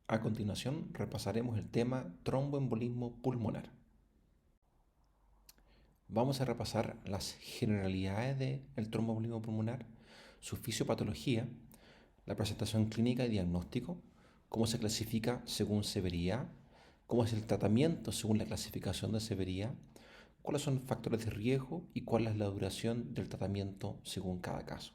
A continuación, repasaremos el tema tromboembolismo pulmonar. Vamos a repasar las generalidades del tromboembolismo pulmonar, su fisiopatología, la presentación clínica y diagnóstico, cómo se clasifica según severidad, cómo es el tratamiento según la clasificación de severidad, cuáles son los factores de riesgo y cuál es la duración del tratamiento según cada caso.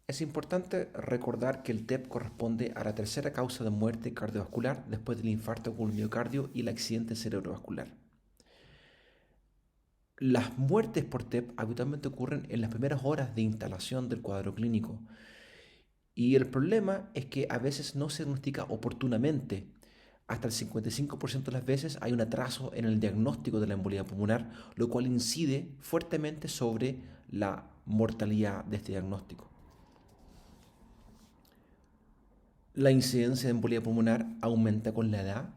Es importante recordar que el TEP corresponde a la tercera causa de muerte cardiovascular después del infarto con el miocardio y el accidente cerebrovascular. Las muertes por TEP habitualmente ocurren en las primeras horas de instalación del cuadro clínico y el problema es que a veces no se diagnostica oportunamente. Hasta el 55% de las veces hay un atraso en el diagnóstico de la embolía pulmonar, lo cual incide fuertemente sobre la mortalidad de este diagnóstico. La incidencia de embolía pulmonar aumenta con la edad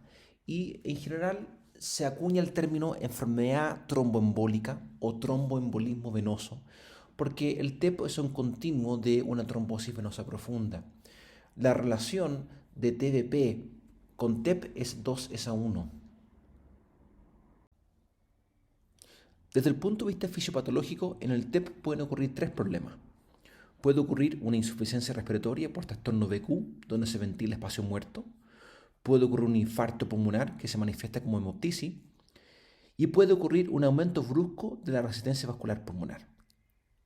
y en general se acuña el término enfermedad tromboembólica o tromboembolismo venoso, porque el TEP es un continuo de una trombosis venosa profunda. La relación de TVP con TEP es 2:1. Desde el punto de vista fisiopatológico, en el TEP pueden ocurrir tres problemas. Puede ocurrir una insuficiencia respiratoria por trastorno BQ, donde se ventila espacio muerto. Puede ocurrir un infarto pulmonar que se manifiesta como hemoptisis. Y puede ocurrir un aumento brusco de la resistencia vascular pulmonar.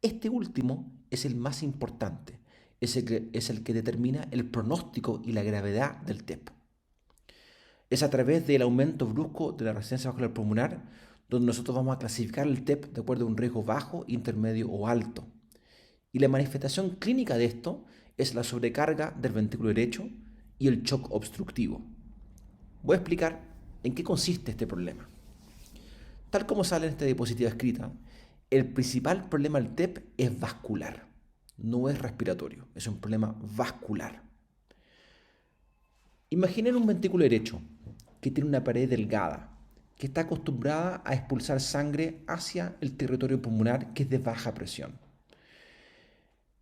Este último es el más importante, es el que determina el pronóstico y la gravedad del TEP. Es a través del aumento brusco de la resistencia vascular pulmonar donde nosotros vamos a clasificar el TEP de acuerdo a un riesgo bajo, intermedio o alto. Y la manifestación clínica de esto es la sobrecarga del ventrículo derecho y el shock obstructivo. Voy a explicar en qué consiste este problema. Tal como sale en esta diapositiva escrita, el principal problema del TEP es vascular, no es respiratorio, es un problema vascular. Imaginen un ventrículo derecho que tiene una pared delgada, que está acostumbrada a expulsar sangre hacia el territorio pulmonar que es de baja presión.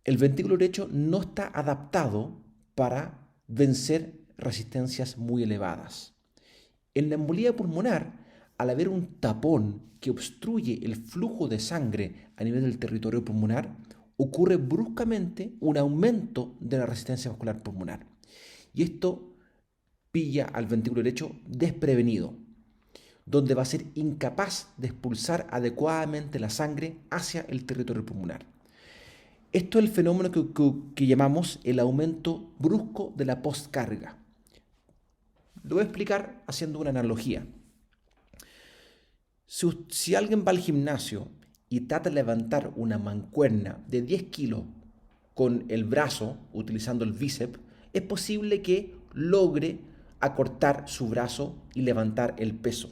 El ventrículo derecho no está adaptado para vencer resistencias muy elevadas. En la embolía pulmonar, al haber un tapón que obstruye el flujo de sangre a nivel del territorio pulmonar, ocurre bruscamente un aumento de la resistencia vascular pulmonar. Y esto pilla al ventrículo derecho desprevenido, donde va a ser incapaz de expulsar adecuadamente la sangre hacia el territorio pulmonar. Esto es el fenómeno que llamamos el aumento brusco de la postcarga. Lo voy a explicar haciendo una analogía. Si alguien va al gimnasio y trata de levantar una mancuerna de 10 kilos con el brazo, utilizando el bíceps, es posible que logre acortar su brazo y levantar el peso,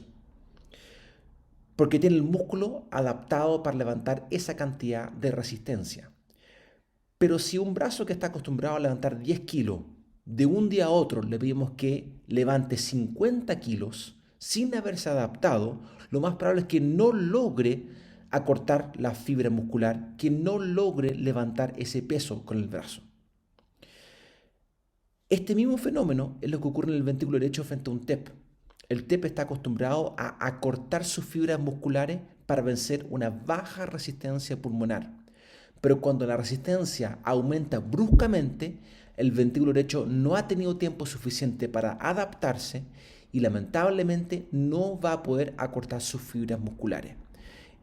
porque tiene el músculo adaptado para levantar esa cantidad de resistencia. Pero si un brazo que está acostumbrado a levantar 10 kilos, de un día a otro le pedimos que levante 50 kilos sin haberse adaptado, lo más probable es que no logre acortar la fibra muscular, que no logre levantar ese peso con el brazo. Este mismo fenómeno es lo que ocurre en el ventrículo derecho frente a un TEP. El TEP está acostumbrado a acortar sus fibras musculares para vencer una baja resistencia pulmonar. Pero cuando la resistencia aumenta bruscamente, el ventrículo derecho no ha tenido tiempo suficiente para adaptarse y lamentablemente no va a poder acortar sus fibras musculares.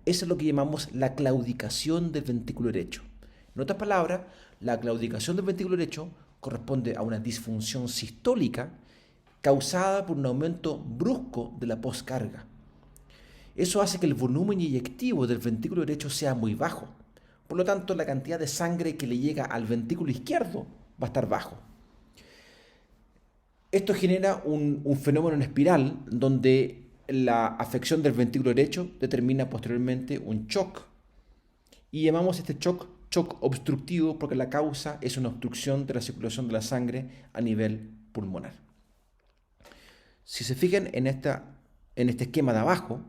Eso es lo que llamamos la claudicación del ventrículo derecho. En otras palabras, la claudicación del ventrículo derecho corresponde a una disfunción sistólica causada por un aumento brusco de la postcarga. Eso hace que el volumen inyectivo del ventrículo derecho sea muy bajo. Por lo tanto, la cantidad de sangre que le llega al ventrículo izquierdo va a estar bajo. Esto genera un fenómeno en espiral donde la afección del ventrículo derecho determina posteriormente un shock. Y llamamos este shock obstructivo porque la causa es una obstrucción de la circulación de la sangre a nivel pulmonar. Si se fijan en este esquema de abajo,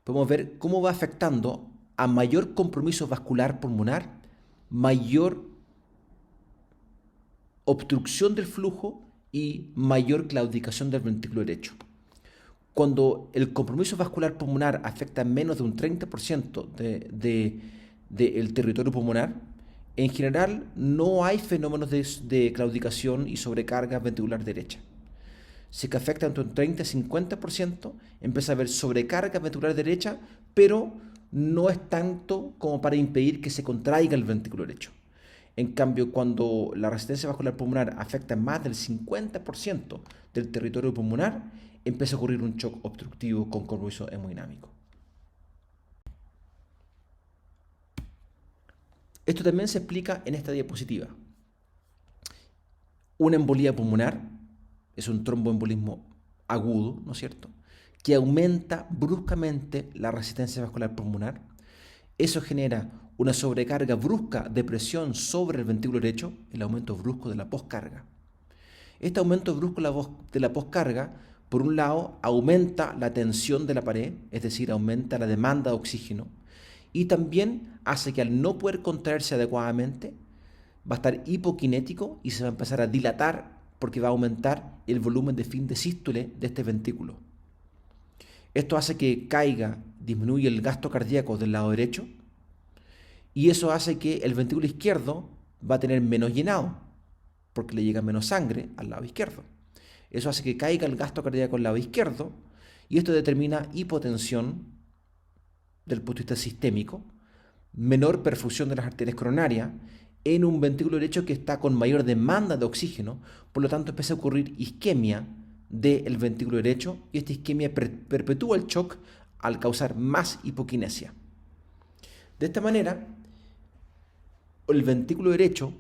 podemos ver cómo va afectando a mayor compromiso vascular pulmonar, mayor obstrucción del flujo y mayor claudicación del ventrículo derecho. Cuando el compromiso vascular pulmonar afecta menos de un 30% del territorio pulmonar, en general no hay fenómenos de claudicación y sobrecarga ventricular derecha. Si que afecta entre un 30 y 50%, empieza a haber sobrecarga ventricular derecha, pero no es tanto como para impedir que se contraiga el ventrículo derecho. En cambio, cuando la resistencia vascular pulmonar afecta más del 50% del territorio pulmonar, empieza a ocurrir un shock obstructivo con compromiso hemodinámico. Esto también se explica en esta diapositiva. Una embolía pulmonar es un tromboembolismo agudo, ¿no es cierto?, que aumenta bruscamente la resistencia vascular pulmonar. Eso genera una sobrecarga brusca de presión sobre el ventrículo derecho, el aumento brusco de la poscarga. Este aumento brusco de la poscarga, por un lado, aumenta la tensión de la pared, es decir, aumenta la demanda de oxígeno, y también hace que al no poder contraerse adecuadamente, va a estar hipokinético y se va a empezar a dilatar porque va a aumentar el volumen de fin de sístole de este ventrículo. Esto hace que disminuye el gasto cardíaco del lado derecho, y eso hace que el ventrículo izquierdo va a tener menos llenado, porque le llega menos sangre al lado izquierdo. Eso hace que caiga el gasto cardíaco al lado izquierdo, y esto determina hipotensión del punto de vista sistémico, menor perfusión de las arterias coronarias, en un ventrículo derecho que está con mayor demanda de oxígeno, por lo tanto empieza a ocurrir isquemia del ventrículo derecho, y esta isquemia perpetúa el shock al causar más hipoquinesia. De esta manera, el ventrículo derecho,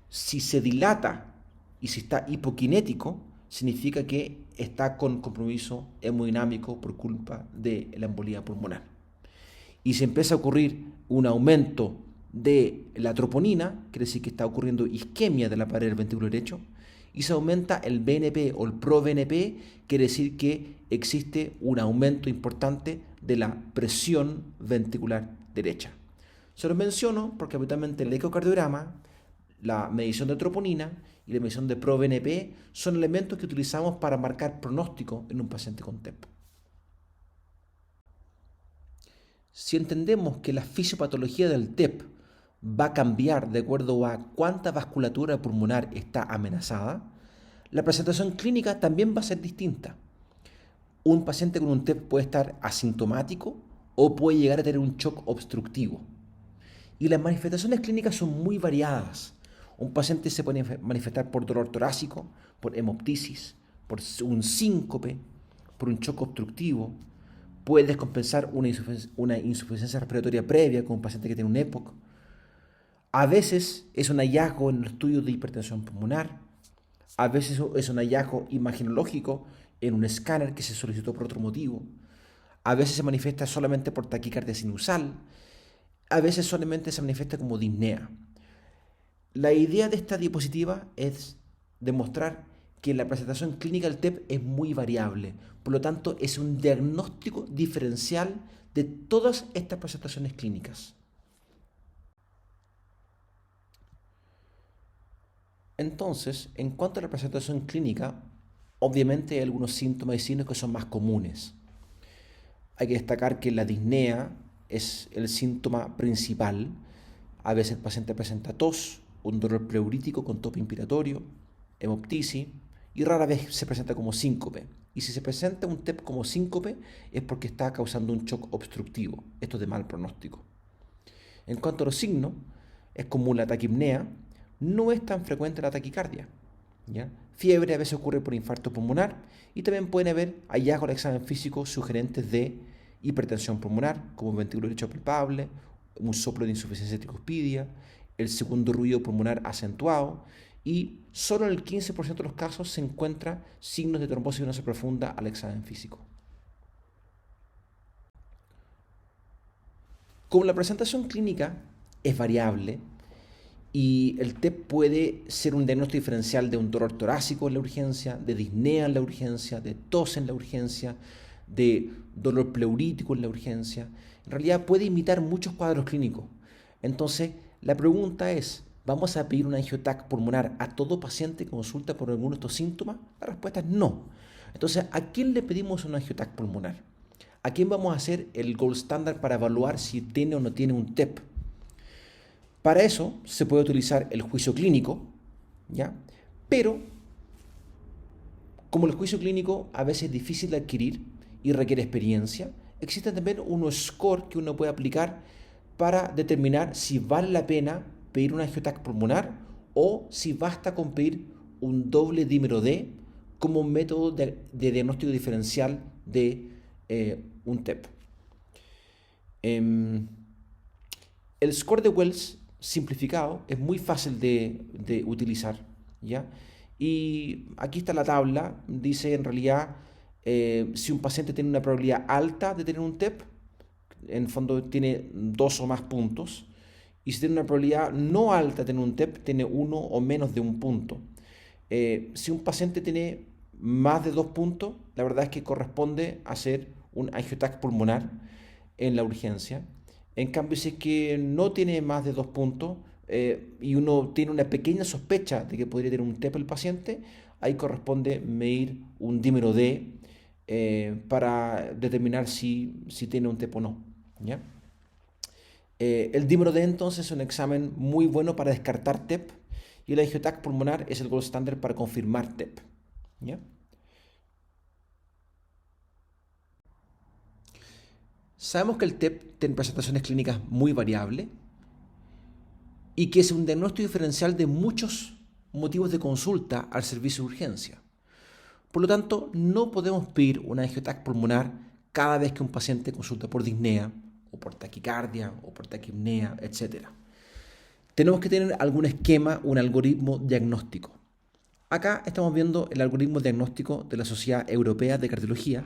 si se dilata y si está hipokinético, significa que está con compromiso hemodinámico por culpa de la embolía pulmonar. Y si empieza a ocurrir un aumento de la troponina, quiere decir que está ocurriendo isquemia de la pared del ventrículo derecho, y se aumenta el BNP o el ProBNP, quiere decir que existe un aumento importante de la presión ventricular derecha. Se lo menciono porque habitualmente el ecocardiograma, la medición de troponina y la medición de ProBNP son elementos que utilizamos para marcar pronóstico en un paciente con TEP. Si entendemos que la fisiopatología del TEP va a cambiar de acuerdo a cuánta vasculatura pulmonar está amenazada, la presentación clínica también va a ser distinta. Un paciente con un TEP puede estar asintomático o puede llegar a tener un shock obstructivo. Y las manifestaciones clínicas son muy variadas. Un paciente se puede manifestar por dolor torácico, por hemoptisis, por un síncope, por un shock obstructivo. Puede descompensar una insuficiencia respiratoria previa con un paciente que tiene un EPOC. A veces es un hallazgo en el estudio de hipertensión pulmonar. A veces es un hallazgo imaginológico en un escáner que se solicitó por otro motivo. A veces se manifiesta solamente por taquicardia sinusal. A veces solamente se manifiesta como disnea. La idea de esta diapositiva es demostrar que la presentación clínica del TEP es muy variable. Por lo tanto, es un diagnóstico diferencial de todas estas presentaciones clínicas. Entonces, en cuanto a la presentación clínica, obviamente hay algunos síntomas y signos que son más comunes. Hay que destacar que la disnea es el síntoma principal. A veces el paciente presenta tos, un dolor pleurítico con tope inspiratorio, hemoptisis, y rara vez se presenta como síncope. Y si se presenta un TEP como síncope es porque está causando un shock obstructivo. Esto es de mal pronóstico. En cuanto a los signos, es común la taquipnea, no es tan frecuente la taquicardia, ¿ya? Fiebre a veces ocurre por infarto pulmonar, y también pueden haber hallazgos al examen físico sugerentes de hipertensión pulmonar, como ventrículo derecho palpable, un soplo de insuficiencia tricuspidia, el segundo ruido pulmonar acentuado, y solo en el 15% de los casos se encuentran signos de trombosis venosa profunda al examen físico. Como la presentación clínica es variable y el TEP puede ser un diagnóstico diferencial de un dolor torácico en la urgencia, de disnea en la urgencia, de tos en la urgencia, de dolor pleurítico en la urgencia, en realidad puede imitar muchos cuadros clínicos. Entonces, la pregunta es, ¿Vamos a pedir un angioTAC pulmonar a todo paciente que consulta por alguno de estos síntomas? La respuesta es no. Entonces, ¿a quién le pedimos un angioTAC pulmonar? ¿A quién vamos a hacer el gold standard para evaluar si tiene o no tiene un TEP? Para eso se puede utilizar el juicio clínico, ¿ya? Pero, como el juicio clínico a veces es difícil de adquirir y requiere experiencia, existen también unos scores que uno puede aplicar para determinar si vale la pena pedir un angioTAC pulmonar o si basta con pedir un doble dímero D como un método de diagnóstico diferencial de un TEP. El score de Wells simplificado es muy fácil de utilizar, ¿ya? Y aquí está la tabla, dice en realidad si un paciente tiene una probabilidad alta de tener un TEP, en el fondo tiene 2 o más puntos, y si tiene una probabilidad no alta de tener un TEP, tiene 1 o menos de un punto. Si un paciente tiene más de 2 puntos, la verdad es que corresponde hacer un angioTAC pulmonar en la urgencia. En cambio, si es que no tiene más de 2 puntos y uno tiene una pequeña sospecha de que podría tener un TEP el paciente, ahí corresponde medir un dímero D para determinar si tiene un TEP o no, ¿ya? El dímero D entonces es un examen muy bueno para descartar TEP y el angioTAC pulmonar es el gold standard para confirmar TEP, ¿ya? Sabemos que el TEP tiene presentaciones clínicas muy variables y que es un diagnóstico diferencial de muchos motivos de consulta al servicio de urgencia. Por lo tanto, no podemos pedir una angioTAC pulmonar cada vez que un paciente consulta por disnea, o por taquicardia, o por taquipnea, etc. Tenemos que tener algún esquema, un algoritmo diagnóstico. Acá estamos viendo el algoritmo diagnóstico de la Sociedad Europea de Cardiología,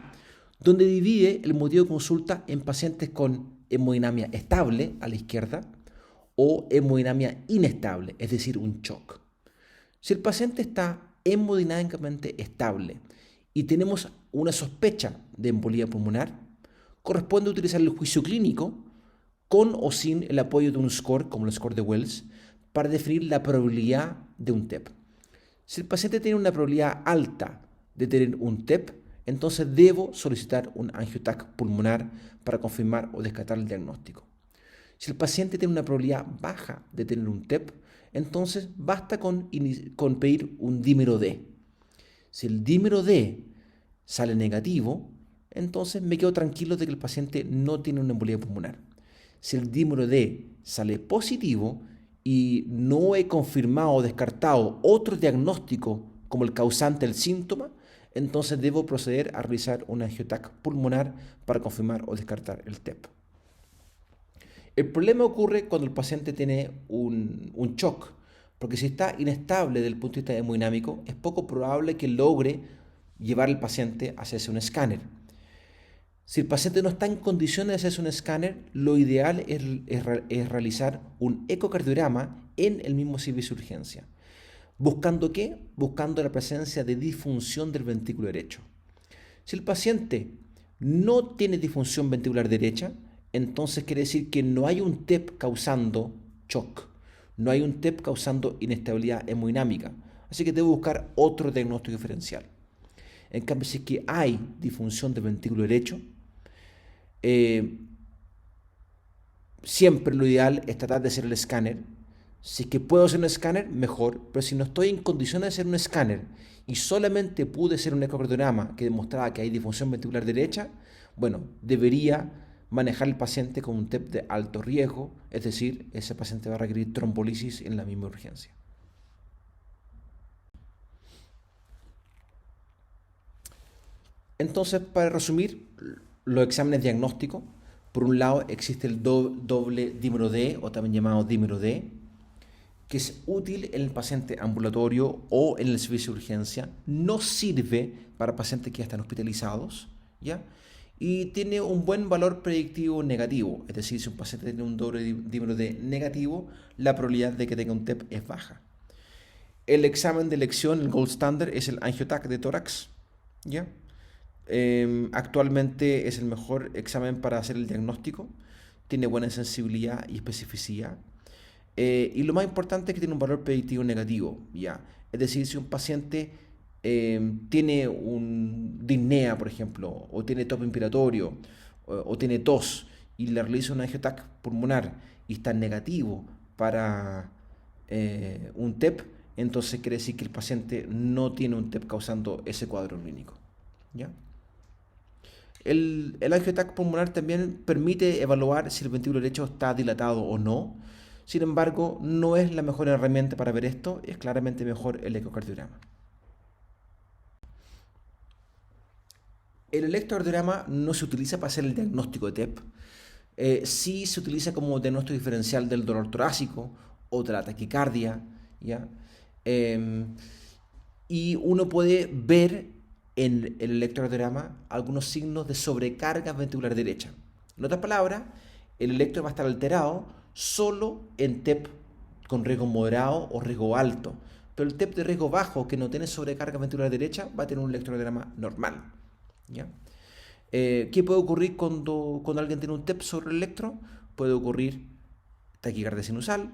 donde divide el motivo de consulta en pacientes con hemodinamia estable a la izquierda o hemodinamia inestable, es decir, un shock. Si el paciente está hemodinámicamente estable y tenemos una sospecha de embolía pulmonar, corresponde utilizar el juicio clínico con o sin el apoyo de un score, como el score de Wells, para definir la probabilidad de un TEP. Si el paciente tiene una probabilidad alta de tener un TEP, entonces debo solicitar un angioTAC pulmonar para confirmar o descartar el diagnóstico. Si el paciente tiene una probabilidad baja de tener un TEP, entonces basta con pedir un dímero D. Si el dímero D sale negativo, entonces me quedo tranquilo de que el paciente no tiene una embolía pulmonar. Si el dímero D sale positivo y no he confirmado o descartado otro diagnóstico como el causante del síntoma, entonces debo proceder a realizar un angioTAC pulmonar para confirmar o descartar el TEP. El problema ocurre cuando el paciente tiene un shock, porque si está inestable desde el punto de vista hemodinámico, es poco probable que logre llevar al paciente a hacerse un escáner. Si el paciente no está en condiciones de hacerse un escáner, lo ideal es realizar un ecocardiograma en el mismo servicio de urgencia. ¿Buscando qué? Buscando la presencia de disfunción del ventrículo derecho. Si el paciente no tiene disfunción ventricular derecha, entonces quiere decir que no hay un TEP causando shock, no hay un TEP causando inestabilidad hemodinámica, así que debo buscar otro diagnóstico diferencial. En cambio, si es que hay disfunción del ventrículo derecho, siempre lo ideal es tratar de hacer el escáner. Si es que puedo hacer un escáner, mejor, pero si no estoy en condiciones de hacer un escáner y solamente pude hacer un ecocardiograma que demostraba que hay disfunción ventricular derecha, bueno, debería manejar el paciente con un TEP de alto riesgo, es decir, ese paciente va a requerir trombolisis en la misma urgencia. Entonces, para resumir, los exámenes diagnósticos, por un lado existe el doble dímero D, o también llamado dímero D, que es útil en el paciente ambulatorio o en el servicio de urgencia, no sirve para pacientes que ya están hospitalizados, ¿ya? Y tiene un buen valor predictivo negativo, es decir, si un paciente tiene un doble dímero D negativo, la probabilidad de que tenga un TEP es baja. El examen de elección, el gold standard, es el angioTAC de tórax, ¿ya? Actualmente es el mejor examen para hacer el diagnóstico, tiene buena sensibilidad y especificidad. Y lo más importante es que tiene un valor predictivo negativo, ¿ya? Es decir, si un paciente tiene un disnea, por ejemplo, o tiene tope inspiratorio, o tiene tos, y le realiza un angiotac pulmonar y está negativo para un TEP, entonces quiere decir que el paciente no tiene un TEP causando ese cuadro clínico, ¿ya? El angiotac pulmonar también permite evaluar si el ventrículo derecho está dilatado o no. Sin embargo, no es la mejor herramienta para ver esto, es claramente mejor el ecocardiograma. El electrocardiograma no se utiliza para hacer el diagnóstico de TEP. Sí se utiliza como diagnóstico diferencial del dolor torácico o de la taquicardia, ¿ya? Eh, y uno puede ver en el electrocardiograma algunos signos de sobrecarga ventricular derecha. En otras palabras, el electro va a estar alterado solo en TEP con riesgo moderado o riesgo alto, pero el TEP de riesgo bajo que no tiene sobrecarga ventricular derecha va a tener un electrocardiograma normal, ¿ya? ¿Qué puede ocurrir cuando alguien tiene un TEP sobre el electro? Puede ocurrir taquicardia sinusal,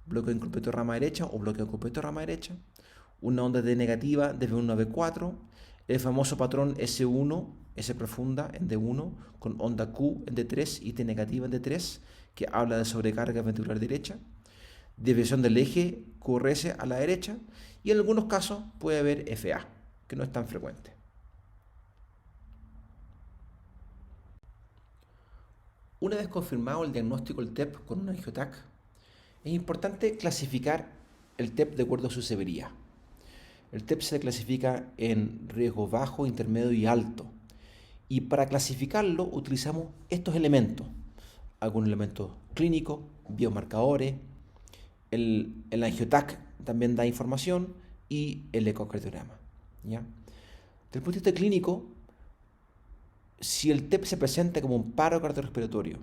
bloqueo en completo de rama derecha o bloqueo en completo de rama derecha, una onda D negativa de V1 a V4, el famoso patrón S1, S profunda en D1, con onda Q en D3 y T negativa en D3, que habla de sobrecarga ventricular derecha, desviación del eje QRS a la derecha, y en algunos casos puede haber FA, que no es tan frecuente. Una vez confirmado el diagnóstico del TEP con un angiotac, es importante clasificar el TEP de acuerdo a su severidad. El TEP se clasifica en riesgo bajo, intermedio y alto. Y para clasificarlo utilizamos estos elementos. Algunos elementos clínicos, biomarcadores, el angiotac también da información y el ecocardiograma, ¿ya? Desde el punto de vista clínico, si el TEP se presenta como un paro cardiorrespiratorio,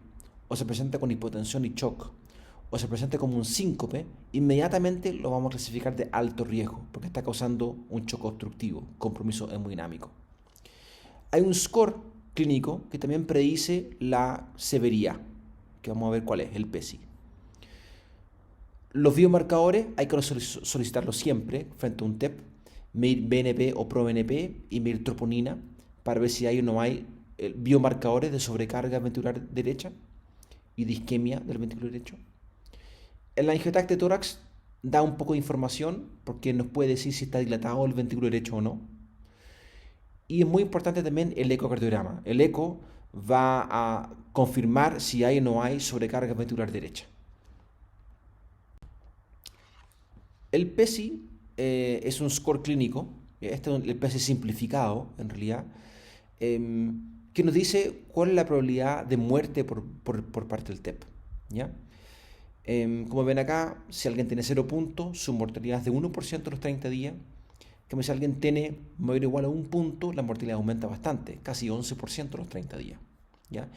o se presenta con hipotensión y shock, o se presenta como un síncope, inmediatamente lo vamos a clasificar de alto riesgo, porque está causando un shock obstructivo, compromiso hemodinámico. Hay un score clínico que también predice la severidad, que vamos a ver cuál es, el PESI. Los biomarcadores hay que solicitarlos siempre frente a un TEP, medir BNP o proBNP y medir troponina para ver si hay o no hay biomarcadores de sobrecarga ventricular derecha y de isquemia del ventrículo derecho. El angiotac de tórax da un poco de información porque nos puede decir si está dilatado el ventrículo derecho o no. Y es muy importante también el ecocardiograma. El eco va a confirmar si hay o no hay sobrecarga ventricular derecha. El PESI es un score clínico, este es el PESI simplificado en realidad, que nos dice cuál es la probabilidad de muerte por parte del TEP, ¿ya? Como ven acá, si alguien tiene 0 puntos, su mortalidad es de 1% a los 30 días. Que si alguien tiene mayor o igual a 1 punto, la mortalidad aumenta bastante, casi 11% a los 30 días, ¿ya?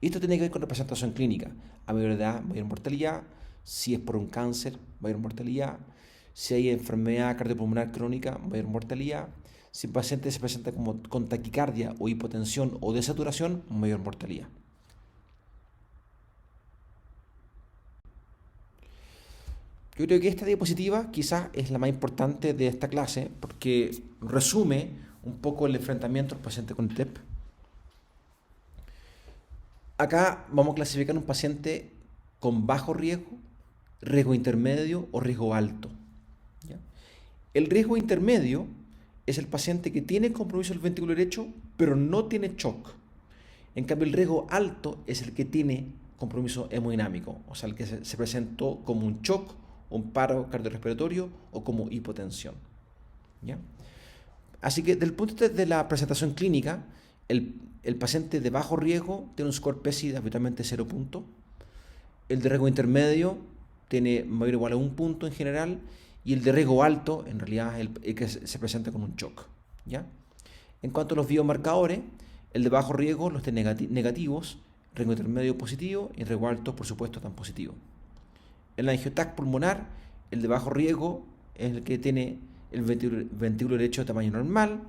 Esto tiene que ver con representación clínica. A mayor edad, mayor mortalidad. Si es por un cáncer, mayor mortalidad. Si hay enfermedad cardiopulmonar crónica, mayor mortalidad. Si el paciente se presenta con taquicardia o hipotensión o desaturación, mayor mortalidad. Yo creo que esta diapositiva quizás es la más importante de esta clase porque resume un poco el enfrentamiento del paciente con TEP. Acá vamos a clasificar un paciente con bajo riesgo, riesgo intermedio o riesgo alto, ¿ya? El riesgo intermedio es el paciente que tiene compromiso del ventrículo derecho pero no tiene shock. En cambio, el riesgo alto es el que tiene compromiso hemodinámico, o sea, el que se presentó como un shock, un paro cardiorrespiratorio o como hipotensión, ¿ya? Así que, desde el punto de vista de la presentación clínica, el paciente de bajo riesgo tiene un score PESI de habitualmente 0 puntos. El de riesgo intermedio tiene mayor o igual a 1 punto en general. Y el de riesgo alto, en realidad, es el que se presenta con un shock, ¿ya? En cuanto a los biomarcadores, el de bajo riesgo, los negativos, riesgo intermedio positivo y el riesgo alto, por supuesto, tan positivo. El angiotac pulmonar, el de bajo riesgo, es el que tiene el ventrículo derecho de tamaño normal.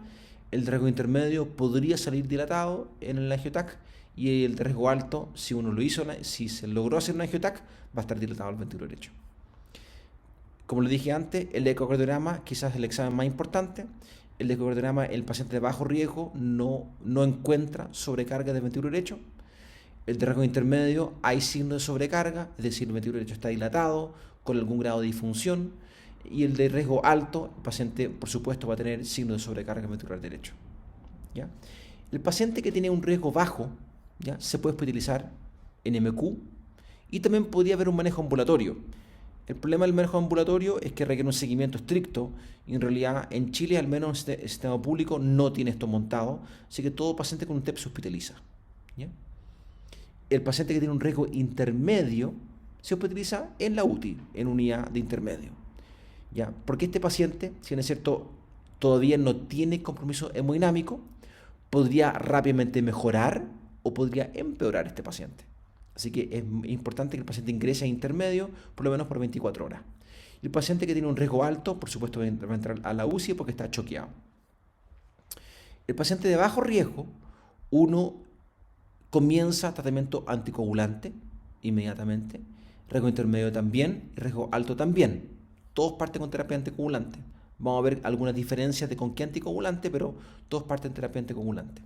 El de riesgo intermedio podría salir dilatado en el angiotac. Y el de riesgo alto, si uno lo hizo, si se logró hacer un angiotac, va a estar dilatado el ventrículo derecho. Como le dije antes, el ecocardiograma quizás es el examen más importante. El ecocardiograma, el paciente de bajo riesgo no encuentra sobrecarga del ventrículo derecho. El de riesgo intermedio hay signos de sobrecarga, es decir, el ventrículo derecho está dilatado, con algún grado de disfunción. Y el de riesgo alto, el paciente, por supuesto, va a tener signos de sobrecarga ventricular derecho. ¿Ya? El paciente que tiene un riesgo bajo, ¿ya?, se puede utilizar en MQ y también podría haber un manejo ambulatorio. El problema del manejo ambulatorio es que requiere un seguimiento estricto y en realidad en Chile, al menos el sistema público, no tiene esto montado, así que todo paciente con un TEP se hospitaliza. ¿Ya? El paciente que tiene un riesgo intermedio se hospitaliza en la UTI, en unidad de intermedio. ¿Ya? Porque este paciente, si bien es cierto, todavía no tiene compromiso hemodinámico, podría rápidamente mejorar o podría empeorar este paciente. Así que es importante que el paciente ingrese a intermedio por lo menos por 24 horas. Y el paciente que tiene un riesgo alto, por supuesto, va a entrar a la UCI porque está choqueado. El paciente de bajo riesgo, uno comienza tratamiento anticoagulante inmediatamente, riesgo intermedio también, riesgo alto también. Todos parten con terapia anticoagulante. Vamos a ver algunas diferencias de con qué anticoagulante, pero todos parten terapia anticoagulante.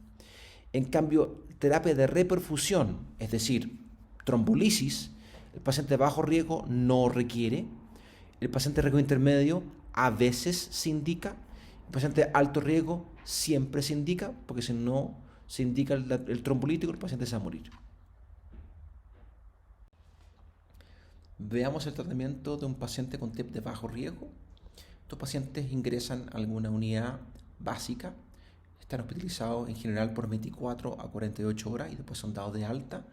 En cambio, terapia de reperfusión, es decir, trombolisis, el paciente de bajo riesgo no requiere. El paciente de riesgo intermedio a veces se indica. El paciente de alto riesgo siempre se indica, porque si no se indica el trombolítico, el paciente se va a morir. Veamos el tratamiento de un paciente con TEP de bajo riesgo. Estos pacientes ingresan a alguna unidad básica, están hospitalizados en general por 24 a 48 horas y después son dados de alta.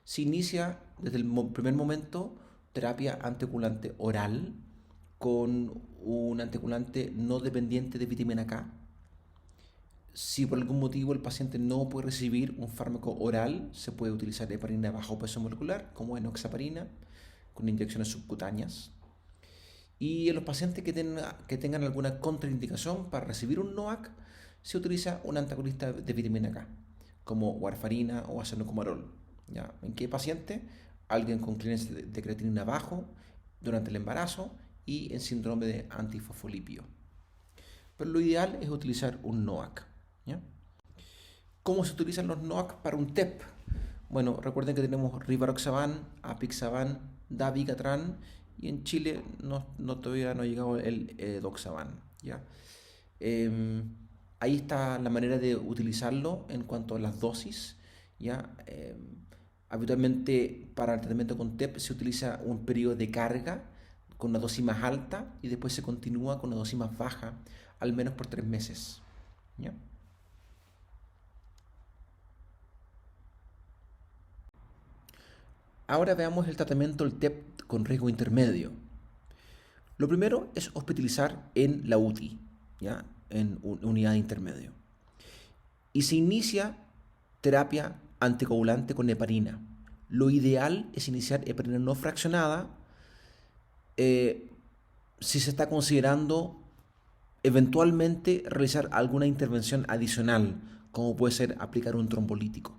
Se inicia desde el primer momento terapia anticoagulante oral con un anticoagulante no dependiente de vitamina K. Si por algún motivo el paciente no puede recibir un fármaco oral, se puede utilizar heparina de bajo peso molecular, como enoxaparina, con inyecciones subcutáneas. Y en los pacientes que tengan alguna contraindicación para recibir un NOAC, se utiliza un antagonista de vitamina K, como warfarina o azenocomarol. ¿Ya? ¿En qué paciente? Alguien con clearance de creatinina bajo durante el embarazo y en síndrome de antifosfolipio. Pero lo ideal es utilizar un NOAC. ¿Ya? ¿Cómo se utilizan los NOAC para un TEP? Bueno, recuerden que tenemos rivaroxaban, apixaban, dabigatran y en Chile todavía no ha llegado el edoxaban. ¿Ya? Ahí está la manera de utilizarlo en cuanto a las dosis. ¿Ya? Habitualmente para el tratamiento con TEP se utiliza un periodo de carga con una dosis más alta y después se continúa con una dosis más baja, al menos por 3 meses. ¿Ya? Ahora veamos el tratamiento del TEP con riesgo intermedio. Lo primero es hospitalizar en la UTI, ¿ya?, en unidad de intermedio. Y se inicia terapia anticoagulante con heparina. Lo ideal es iniciar heparina no fraccionada si se está considerando eventualmente realizar alguna intervención adicional, como puede ser aplicar un trombolítico.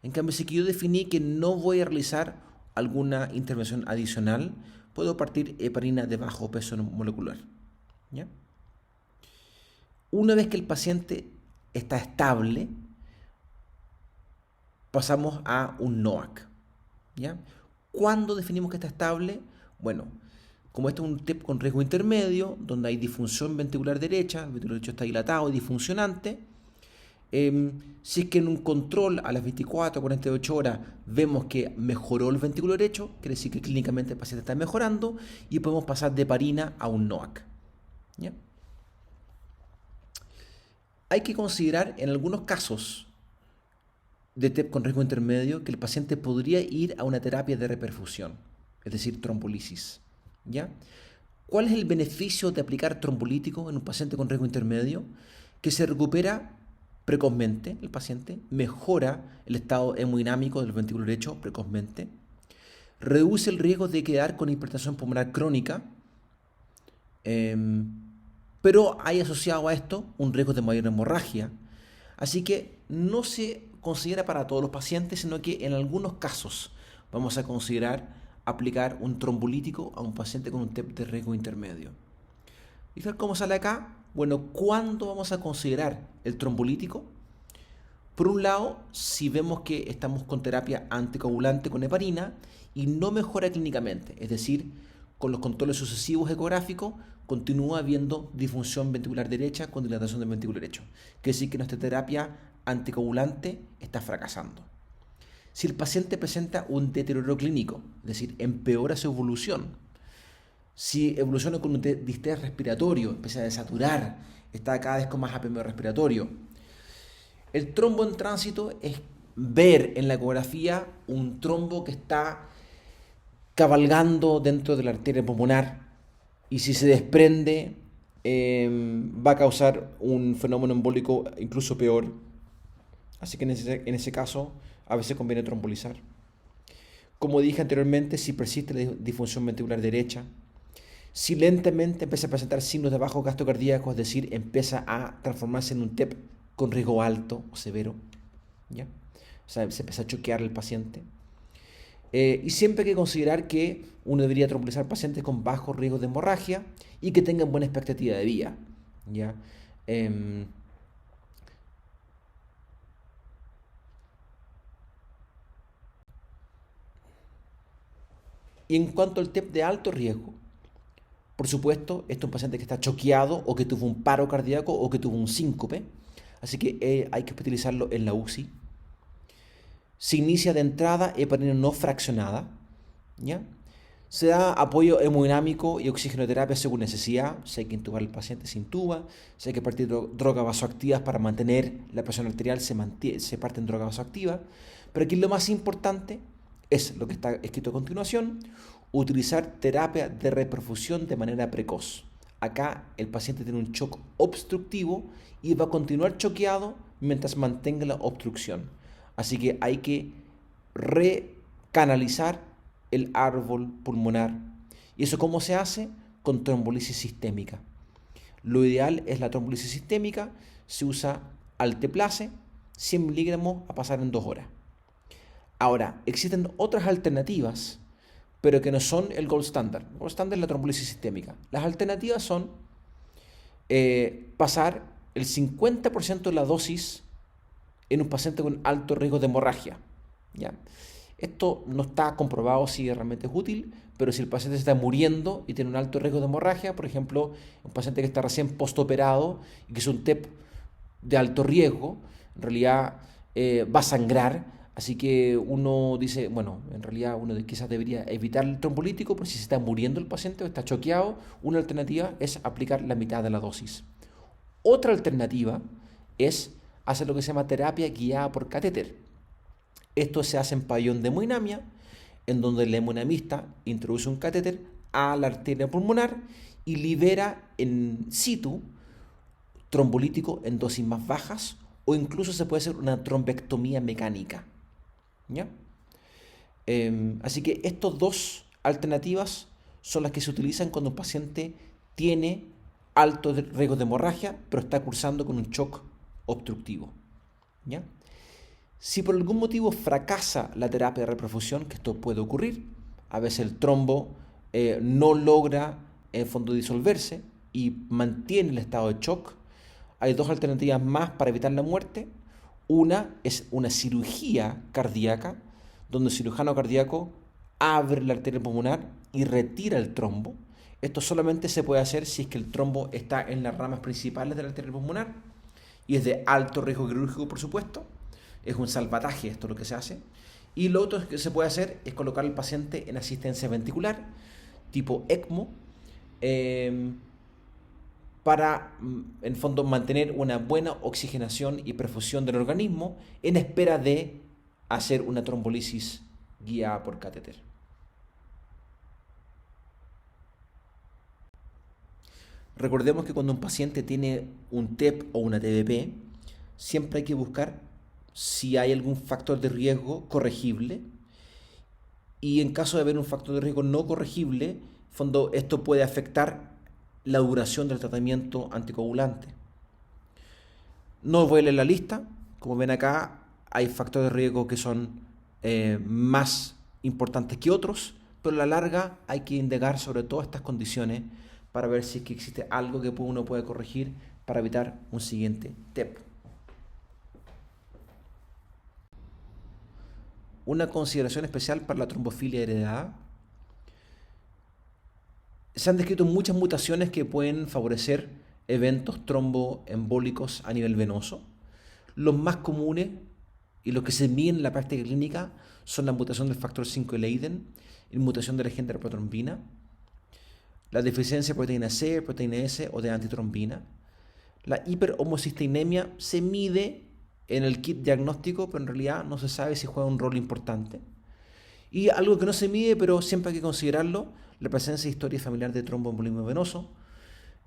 En cambio, si yo definí que no voy a realizar alguna intervención adicional, puedo partir heparina de bajo peso molecular. ¿Ya? Una vez que el paciente está estable, pasamos a un NOAC. ¿Ya? ¿Cuándo definimos que está estable? Bueno, como este es un TEP con riesgo intermedio, donde hay disfunción ventricular derecha, el ventrículo derecho está dilatado y disfuncionante, si es que en un control a las 24 o 48 horas vemos que mejoró el ventrículo derecho, quiere decir que clínicamente el paciente está mejorando y podemos pasar de heparina a un NOAC. ¿Ya? Hay que considerar en algunos casos de TEP con riesgo intermedio que el paciente podría ir a una terapia de reperfusión, es decir, trombolisis. ¿Ya? ¿Cuál es el beneficio de aplicar trombolítico en un paciente con riesgo intermedio? Que se recupera precozmente el paciente, mejora el estado hemodinámico del ventrículo derecho precozmente, reduce el riesgo de quedar con hipertensión pulmonar crónica, pero hay asociado a esto un riesgo de mayor hemorragia. Así que no se considera para todos los pacientes, sino que en algunos casos vamos a considerar aplicar un trombolítico a un paciente con un TEP de riesgo intermedio. ¿Y tal cómo sale acá? Bueno, ¿cuándo vamos a considerar el trombolítico? Por un lado, si vemos que estamos con terapia anticoagulante con heparina y no mejora clínicamente, es decir, con los controles sucesivos ecográficos continúa habiendo disfunción ventricular derecha con dilatación del ventrículo derecho. Quiere decir que nuestra terapia anticoagulante está fracasando. Si el paciente presenta un deterioro clínico, es decir, empeora su evolución, si evoluciona con un distrés respiratorio, empieza a desaturar, está cada vez con más apnea respiratorio, el trombo en tránsito es ver en la ecografía un trombo que está cabalgando dentro de la arteria pulmonar y si se desprende va a causar un fenómeno embólico incluso peor. Así que en ese caso a veces conviene trombolizar. Como dije anteriormente, si persiste la disfunción ventricular derecha, si lentamente empieza a presentar signos de bajo gasto cardíaco, es decir, empieza a transformarse en un TEP con riesgo alto o severo, ¿ya? O sea, se empieza a choquear el paciente. Y siempre hay que considerar que uno debería trombolizar pacientes con bajo riesgo de hemorragia y que tengan buena expectativa de vida, ¿ya? Y en cuanto al TEP de alto riesgo, por supuesto, esto es un paciente que está choqueado o que tuvo un paro cardíaco o que tuvo un síncope, así que hay que utilizarlo en la UCI. Se inicia de entrada heparina no fraccionada, ¿ya? Se da apoyo hemodinámico y oxigenoterapia según necesidad. Si hay que intubar al paciente, se intuba. Si hay que partir drogas vasoactivas para mantener la presión arterial, se parten drogas vasoactivas. Pero aquí lo más importante es lo que está escrito a continuación: utilizar terapia de reperfusión de manera precoz. Acá el paciente tiene un shock obstructivo y va a continuar choqueado mientras mantenga la obstrucción. Así que hay que recanalizar el árbol pulmonar. ¿Y eso cómo se hace? Con trombolisis sistémica. Lo ideal es la trombolisis sistémica. Se usa alteplase, 100 miligramos a pasar en 2 horas. Ahora, existen otras alternativas, pero que no son el gold standard. El gold standard es la trombolisis sistémica. Las alternativas son pasar el 50% de la dosis en un paciente con alto riesgo de hemorragia, ¿ya? Esto no está comprobado si realmente es útil, pero si el paciente se está muriendo y tiene un alto riesgo de hemorragia, por ejemplo, un paciente que está recién postoperado y que es un TEP de alto riesgo, en realidad va a sangrar, así que uno dice, bueno, en realidad uno quizás debería evitar el trombolítico, pero si se está muriendo el paciente o está choqueado, una alternativa es aplicar la mitad de la dosis. Otra alternativa es hacer lo que se llama terapia guiada por catéter. Esto se hace en pabellón de hemodinamia, en donde el hemodinamista introduce un catéter a la arteria pulmonar y libera en situ trombolítico en dosis más bajas, o incluso se puede hacer una trombectomía mecánica, ¿ya? Así que estas dos alternativas son las que se utilizan cuando un paciente tiene alto riesgo de hemorragia, pero está cursando con un shock obstructivo, ¿ya? Si por algún motivo fracasa la terapia de reperfusión, que esto puede ocurrir, a veces el trombo no logra en fondo disolverse y mantiene el estado de shock, hay dos alternativas más para evitar la muerte. Una es una cirugía cardíaca, donde el cirujano cardíaco abre la arteria pulmonar y retira el trombo. Esto solamente se puede hacer si es que el trombo está en las ramas principales de la arteria pulmonar y es de alto riesgo quirúrgico, por supuesto. Es un salvataje esto lo que se hace. Y lo otro que se puede hacer es colocar al paciente en asistencia ventricular, tipo ECMO, para, en fondo, mantener una buena oxigenación y perfusión del organismo en espera de hacer una trombolisis guiada por catéter. Recordemos que cuando un paciente tiene un TEP o una TBP, siempre hay que buscar si hay algún factor de riesgo corregible, y en caso de haber un factor de riesgo no corregible, fondo, esto puede afectar la duración del tratamiento anticoagulante. No voy a leer la lista, como ven acá hay factores de riesgo que son más importantes que otros, pero a la larga hay que indagar sobre todas estas condiciones para ver si es que existe algo que uno puede corregir para evitar un siguiente TEP. Una consideración especial para la trombofilia heredada. Se han descrito muchas mutaciones que pueden favorecer eventos tromboembólicos a nivel venoso. Los más comunes y los que se miden en la práctica clínica son la mutación del factor 5 de Leiden y la mutación de la gen de la protrombina, la deficiencia de proteína C, proteína S o de antitrombina. La hiperhomocisteinemia se mide en el kit diagnóstico, pero en realidad no se sabe si juega un rol importante. Y algo que no se mide, pero siempre hay que considerarlo, la presencia de historia familiar de tromboembolismo venoso.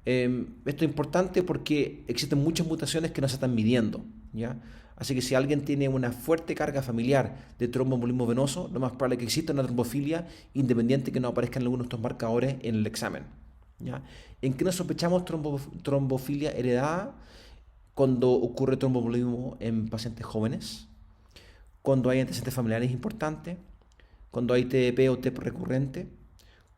Esto es importante porque existen muchas mutaciones que no se están midiendo, ¿ya? Así que si alguien tiene una fuerte carga familiar de tromboembolismo venoso, lo más probable es que exista una trombofilia, independiente que no aparezcan algunos de estos marcadores en el examen, ¿ya? ¿En qué nos sospechamos trombofilia heredada? Cuando ocurre tromboembolismo en pacientes jóvenes, cuando hay antecedentes familiares importantes, cuando hay TDP o TEP recurrente,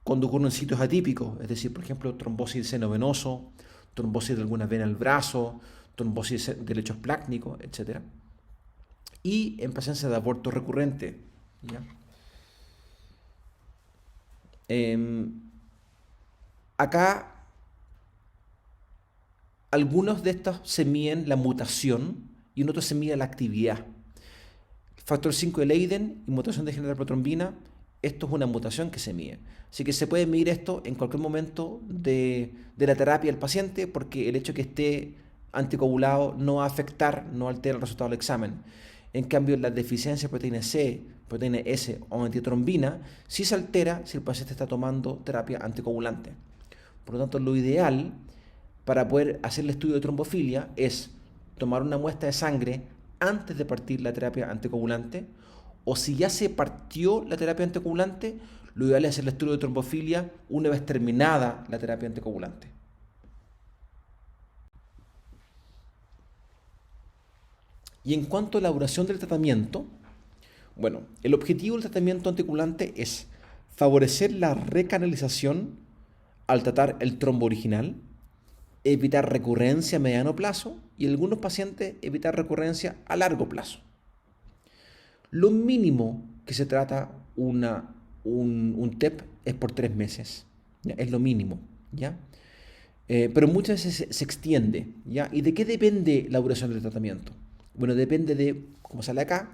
cuando ocurren sitios atípicos, es decir, por ejemplo, trombosis del seno venoso, trombosis de alguna vena del brazo, trombosis de lechos plácnicos, etc. Y en presencia de aborto recurrente, ¿ya? Acá algunos de estos se miden la mutación y en otros se mide la actividad. Factor 5 de Leiden y mutación de gen de la protrombina, esto es una mutación que se mide. Así que se puede medir esto en cualquier momento de la terapia del paciente, porque el hecho de que esté anticoagulado no va a afectar, no altera el resultado del examen. En cambio, la deficiencia de proteína C, proteína S o antitrombina sí se altera si el paciente está tomando terapia anticoagulante. Por lo tanto, lo ideal para poder hacer el estudio de trombofilia es tomar una muestra de sangre antes de partir la terapia anticoagulante, o si ya se partió la terapia anticoagulante, lo ideal es hacer el estudio de trombofilia una vez terminada la terapia anticoagulante. Y en cuanto a la duración del tratamiento, bueno, el objetivo del tratamiento anticoagulante es favorecer la recanalización al tratar el trombo original, evitar recurrencia a mediano plazo y en algunos pacientes evitar recurrencia a largo plazo. Lo mínimo que se trata un TEP es por 3 meses, ¿ya? Es lo mínimo, ¿ya? Pero muchas veces se extiende, ¿ya? ¿Y de qué depende la duración del tratamiento? Bueno, depende de, como sale acá,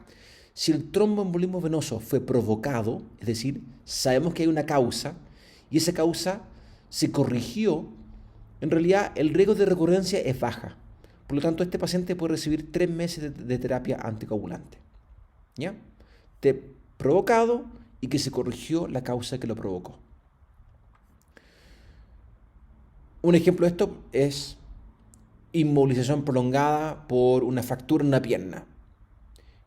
si el tromboembolismo venoso fue provocado, es decir, sabemos que hay una causa y esa causa se corrigió, en realidad el riesgo de recurrencia es baja. Por lo tanto, este paciente puede recibir 3 meses de terapia anticoagulante, ¿ya? TEP provocado y que se corrigió la causa que lo provocó. Un ejemplo de esto es inmovilización prolongada por una fractura en una pierna.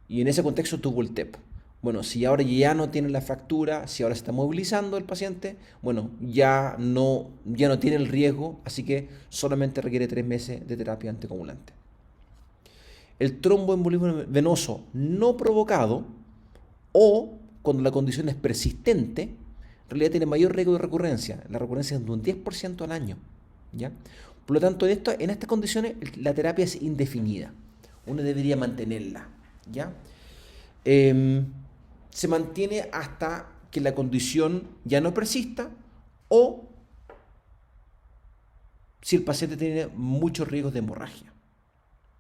Y en ese contexto tuvo el TEP. Bueno, si ahora ya no tiene la fractura, si ahora se está movilizando el paciente, bueno, ya no tiene el riesgo, así que solamente requiere 3 meses de terapia anticoagulante. El tromboembolismo venoso no provocado o cuando la condición es persistente, en realidad tiene mayor riesgo de recurrencia. La recurrencia es de un 10% al año, ¿ya? Por lo tanto, en estas condiciones la terapia es indefinida. Uno debería mantenerla, ¿ya? Se mantiene hasta que la condición ya no persista o si el paciente tiene muchos riesgos de hemorragia,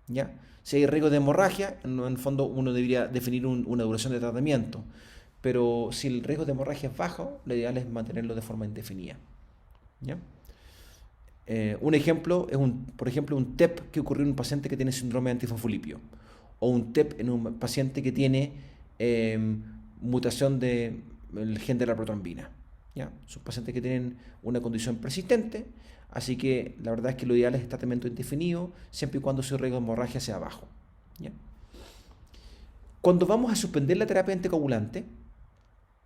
¿ya? Si hay riesgos de hemorragia, en el fondo uno debería definir una duración de tratamiento, pero si el riesgo de hemorragia es bajo, lo ideal es mantenerlo de forma indefinida, ¿ya? Un ejemplo es, por ejemplo, un TEP que ocurrió en un paciente que tiene síndrome de antifosfolipio, o un TEP en un paciente que tiene mutación del gen de la protrombina, ¿ya? Son pacientes que tienen una condición persistente, así que la verdad es que lo ideal es tratamiento indefinido, siempre y cuando su riesgo de hemorragia sea bajo, ¿ya? Cuando vamos a suspender la terapia anticoagulante,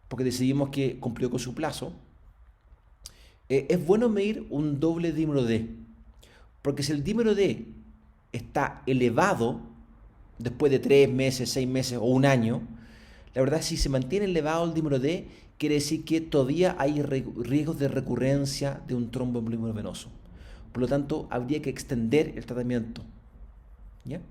porque decidimos que cumplió con su plazo, es bueno medir un doble dímero D, porque si el dímero D está elevado después de 3 meses, 6 meses o un año, la verdad si se mantiene elevado el dímero D, quiere decir que todavía hay riesgos de recurrencia de un tromboembolismo venoso. Por lo tanto, habría que extender el tratamiento, ¿ya?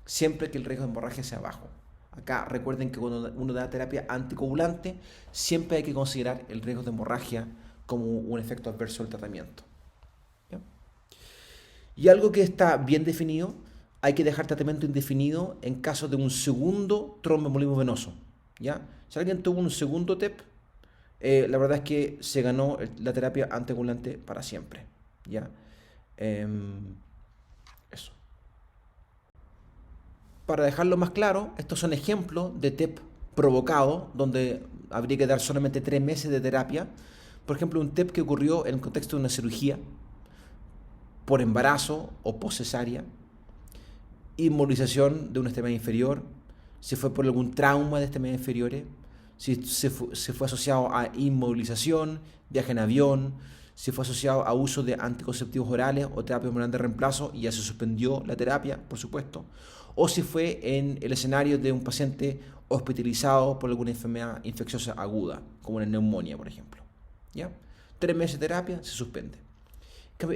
Siempre que el riesgo de hemorragia sea bajo. Acá recuerden que cuando uno da terapia anticoagulante, siempre hay que considerar el riesgo de hemorragia como un efecto adverso del tratamiento, ¿ya? Y algo que está bien definido, hay que dejar tratamiento indefinido en caso de un segundo tromboembolismo venoso, ¿ya? Si alguien tuvo un segundo TEP, la verdad es que se ganó la terapia anticoagulante para siempre, ¿ya? Eso. Para dejarlo más claro, estos son ejemplos de TEP provocado, donde habría que dar solamente 3 meses de terapia. Por ejemplo, un TEP que ocurrió en el contexto de una cirugía, por embarazo o poscesárea, inmovilización de una extremidad inferior, si fue por algún trauma de extremidades inferiores, si se fue asociado a inmovilización, viaje en avión, si fue asociado a uso de anticonceptivos orales o terapia hormonal de reemplazo y ya se suspendió la terapia, por supuesto, o si fue en el escenario de un paciente hospitalizado por alguna enfermedad infecciosa aguda, como una neumonía, por ejemplo, ¿ya? 3 meses de terapia, se suspende.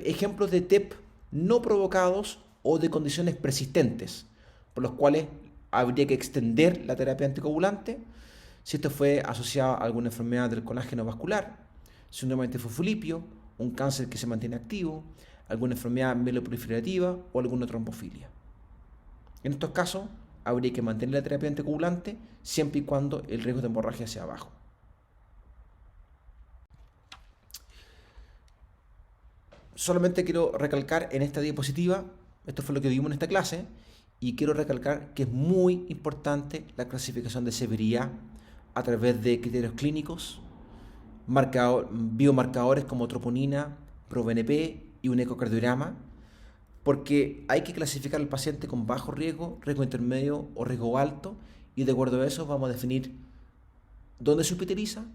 Ejemplos de TEP no provocados o de condiciones persistentes, por los cuales habría que extender la terapia anticoagulante, si esto fue asociado a alguna enfermedad del colágeno vascular, síndrome de fosfolipio, un cáncer que se mantiene activo, alguna enfermedad mieloproliferativa o alguna trombofilia. En estos casos, habría que mantener la terapia anticoagulante siempre y cuando el riesgo de hemorragia sea bajo. Solamente quiero recalcar en esta diapositiva, esto fue lo que vimos en esta clase, y quiero recalcar que es muy importante la clasificación de severidad a través de criterios clínicos, biomarcadores como troponina, proBNP y un ecocardiograma, porque hay que clasificar al paciente con bajo riesgo, riesgo intermedio o riesgo alto, y de acuerdo a eso vamos a definir dónde se hospitaliza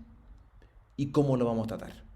y cómo lo vamos a tratar.